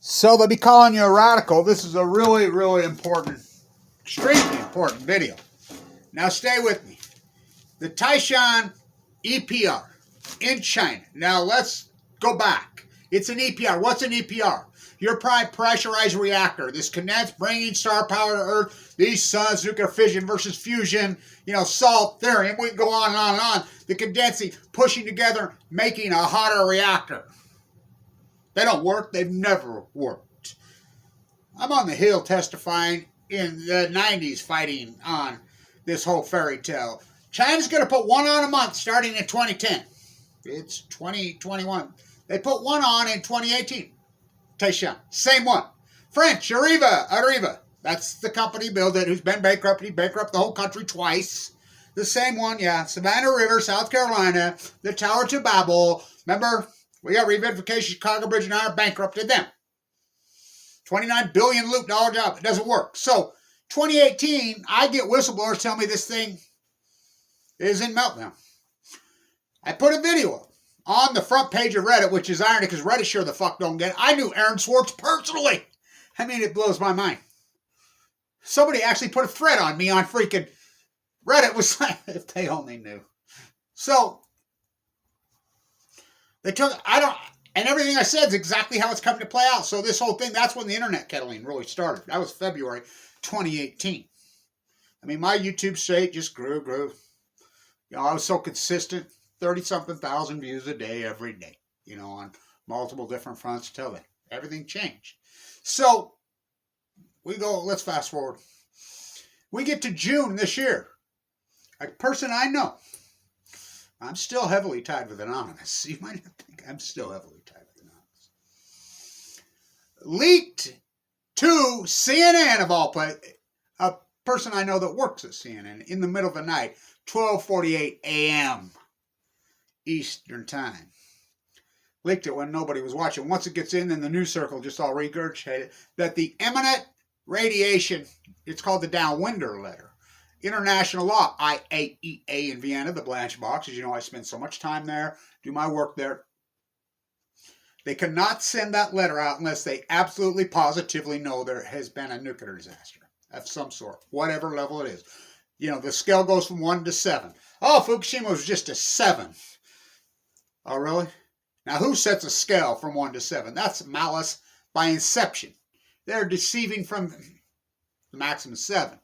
So they'll be calling you a radical. This is a really, really important, extremely important video. Now stay with me. The Taishan EPR in China. Now let's go back. It's an EPR. What's an EPR? Your prime pressurized reactor. This condensed bringing star power to Earth. These suns, nuclear fission versus fusion, salt, thorium. We can go on and on and on. The condensing, pushing together, making a hotter reactor. They don't work. They've never worked. I'm on the Hill testifying in the 90s fighting on this whole fairy tale. China's going to put one on a month starting in 2010. It's 2021. They put one on in 2018. Taishan, same one. French, Arriva. That's the company built it, who's been bankrupt. He bankrupted the whole country twice. The same one, yeah. Savannah River, South Carolina. The Tower to Babel. Remember, we got revivification, Chicago Bridge and Iron, bankrupted them. $29 billion loot dollar job. It doesn't work. So, 2018, I get whistleblowers tell me this thing is in meltdown. I put a video up on the front page of Reddit, which is irony because Reddit sure the fuck don't get it. I knew Aaron Swartz personally. I mean, it blows my mind. Somebody actually put a thread on me on freaking Reddit. Was like, if they only knew. So, they took, and everything I said is exactly how it's coming to play out. So this whole thing, that's when the internet kettling really started. That was February 2018. I mean, my YouTube site just grew. I was so consistent, 30-something thousand views a day, every day, on multiple different fronts till then. Everything changed. So, let's fast forward. We get to June this year. A person I know, I'm still heavily tied with Anonymous. You might not think I'm still heavily tied with Anonymous. Leaked to CNN of all places, a person I know that works at CNN in the middle of the night, 12:48 a.m. Eastern Time. Leaked it when nobody was watching. Once it gets in, then the news circle just all regurgitated it, that the imminent radiation, it's called the Downwinder Letter. International law, IAEA in Vienna, the Blanche Box. As you know, I spend so much time there, do my work there. They cannot send that letter out unless they absolutely positively know there has been a nuclear disaster of some sort, whatever level it is. The scale goes from 1 to 7. Oh, Fukushima was just a 7. Oh, really? Now, who sets a scale from 1 to 7? That's malice by inception. They're deceiving from the maximum 7.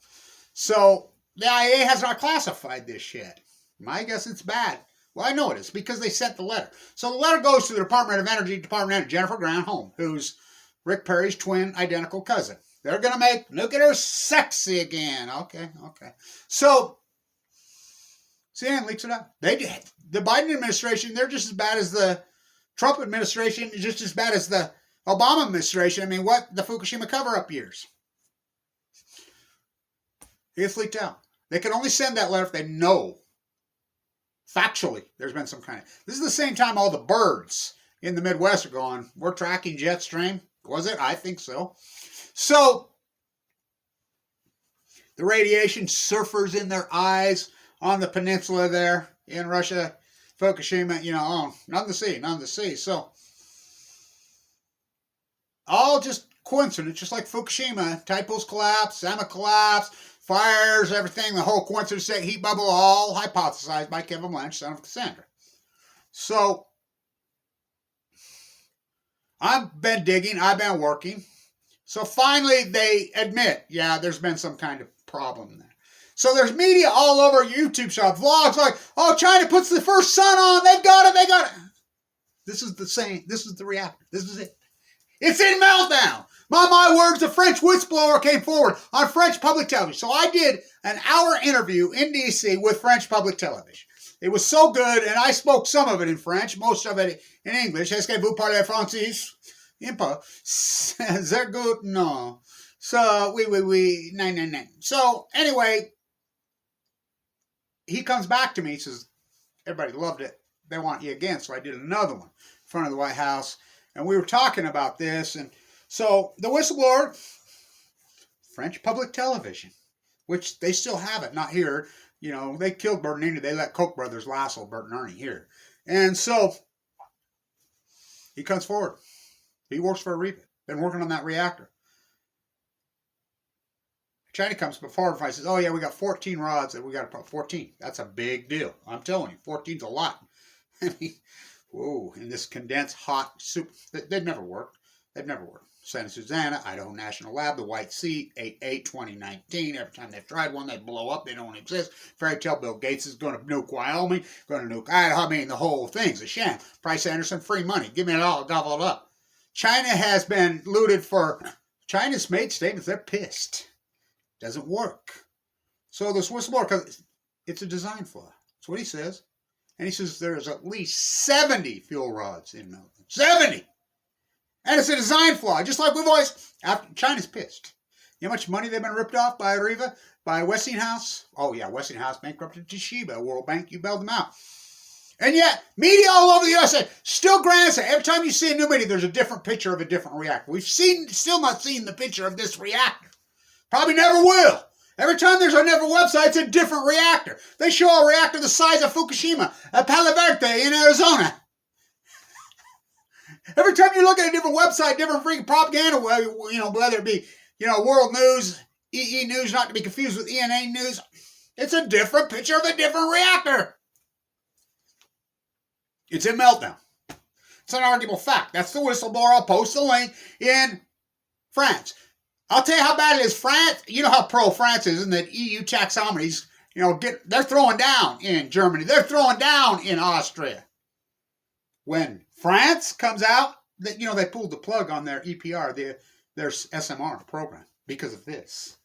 So, the IAEA has not classified this yet. My guess it's bad. Well, I know it is because they sent the letter. So the letter goes to the Department of Energy, Jennifer Granholm, who's Rick Perry's twin identical cousin. They're going to make nuclear sexy again. Okay. So, CNN leaks it out. They did. The Biden administration, they're just as bad as the Trump administration, just as bad as the Obama administration. I mean, what? The Fukushima cover-up years. It's leaked out. They can only send that letter if they know factually there's been some kind of... This is the same time all the birds in the Midwest are going, we're tracking jet stream. Was it? I think so. So, the radiation surfers in their eyes on the peninsula there in Russia, Fukushima, none to see. So, all just coincidence, just like Fukushima, Taipo's collapse, Sama collapse, fires, everything, the whole coincidence, heat bubble, all hypothesized by Kevin Lynch, son of Cassandra. So, I've been digging, I've been working. So finally they admit, yeah, there's been some kind of problem there. So there's media all over YouTube shop, vlogs like, oh, China puts the first sun on, they got it. This is the reactor, this is it. It's in meltdown. By my words, a French whistleblower came forward on French public television. So I did an hour interview in D.C. with French public television. It was so good, and I spoke some of it in French, most of it in English. Est-ce que vous parlez français? Un peu. C'est good? No. So, oui. No. So, anyway, he comes back to me. He says, everybody loved it. They want you again. So I did another one in front of the White House. And we were talking about this. And so the whistleblower, French public television, which they still have it, not here. They killed Bert and Ernie. They let Koch brothers lasso Bert and Ernie here. And so he comes forward. He works for Arriva. Been working on that reactor. China comes before and says, oh yeah, we got 14 rods that we got to put 14. That's a big deal. I'm telling you, 14's a lot. I mean, whoa, in this condensed hot soup, they'd never worked. They've never worked. Santa Susana, Idaho National Lab, the White Sea, 8/8/2019. Every time they've tried one, they blow up. They don't exist. Fairy tale Bill Gates is going to nuke Wyoming, going to nuke Idaho. I mean, the whole thing's a sham. Price Anderson, free money. Give me it all, gobble it up. China has been looted for. China's made statements. They're pissed. Doesn't work. So this whistleblower, because it's a design flaw. That's what he says. And he says there's at least 70 fuel rods in Melbourne. 70! And it's a design flaw. Just like we've always... China's pissed. You know how much money they've been ripped off by Arriva? By Westinghouse? Oh yeah, Westinghouse bankrupted Toshiba. World Bank, you bailed them out. And yet, media all over the USA still grants it. Every time you see a new media, there's a different picture of a different reactor. We've still not seen the picture of this reactor. Probably never will. Every time there's on every website, it's a different reactor. They show a reactor the size of Fukushima at Palo Verde in Arizona. Every time you look at a different website, different freaking propaganda, whether it be, World News, EE News, not to be confused with ENA News, it's a different picture of a different reactor. It's a meltdown. It's an arguable fact. That's the whistleblower. I'll post the link in France. I'll tell you how bad it is. France, you know how pro France is, and that EU taxonomies, they're throwing down in Germany. They're throwing down in Austria. When France comes out, they pulled the plug on their EPR, their SMR program, because of this.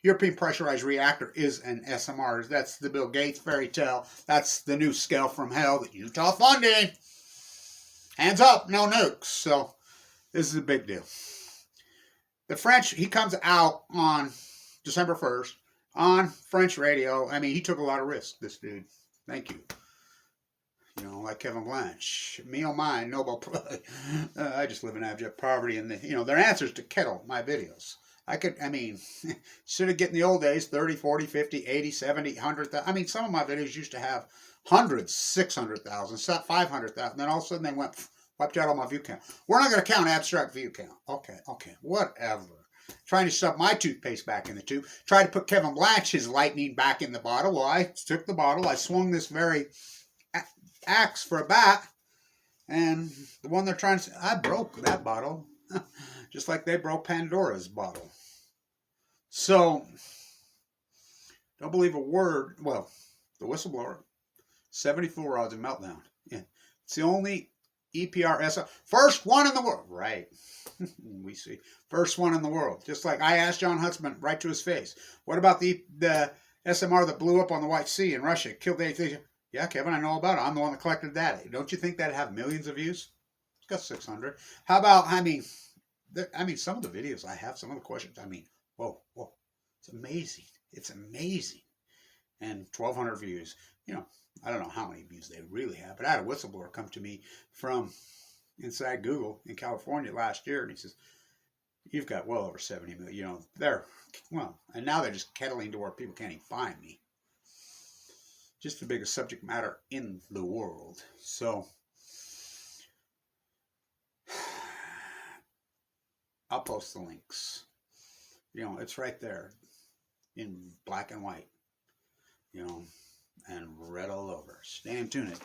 European Pressurized Reactor is an SMR. That's the Bill Gates fairy tale. That's the new scale from hell that Utah funding. Hands up, no nukes. So this is a big deal. The French, he comes out on December 1st on French radio. I mean, he took a lot of risks, this dude. Thank you. Like Kevin Blanche. Me oh my, Nobel Prize. I just live in abject poverty. And, their answers to Kettle, my videos. Instead of getting the old days, 30, 40, 50, 80, 70, 100,000. Some of my videos used to have hundreds, 600,000, 500,000. Then all of a sudden they wiped out all my view count. We're not going to count abstract view count. Okay, whatever. Trying to shove my toothpaste back in the tube. Tried to put Kevin Blanche, his lightning, back in the bottle. Well, I took the bottle. I swung this very axe for a bat. And the one they're trying to... I broke that bottle. Just like they broke Pandora's bottle. So, don't believe a word. Well, the whistleblower, 70 fuel rods in meltdown. Yeah. It's the only EPR SMR. First one in the world. Right. We see. First one in the world. Just like I asked John Huntsman right to his face. What about the SMR that blew up on the White Sea in Russia? Killed 80. Yeah, Kevin, I know about it. I'm the one that collected data. Don't you think that'd have millions of views? It's got 600. How about, some of the videos I have, some of the questions, whoa. It's amazing. It's amazing. And 1,200 views. I don't know how many views they really have, but I had a whistleblower come to me from inside Google in California last year, and he says, you've got well over 70 million. And now they're just kettling to where people can't even find me. Just the biggest subject matter in the world. So, I'll post the links. It's right there in black and white, and red all over. Stay tuned.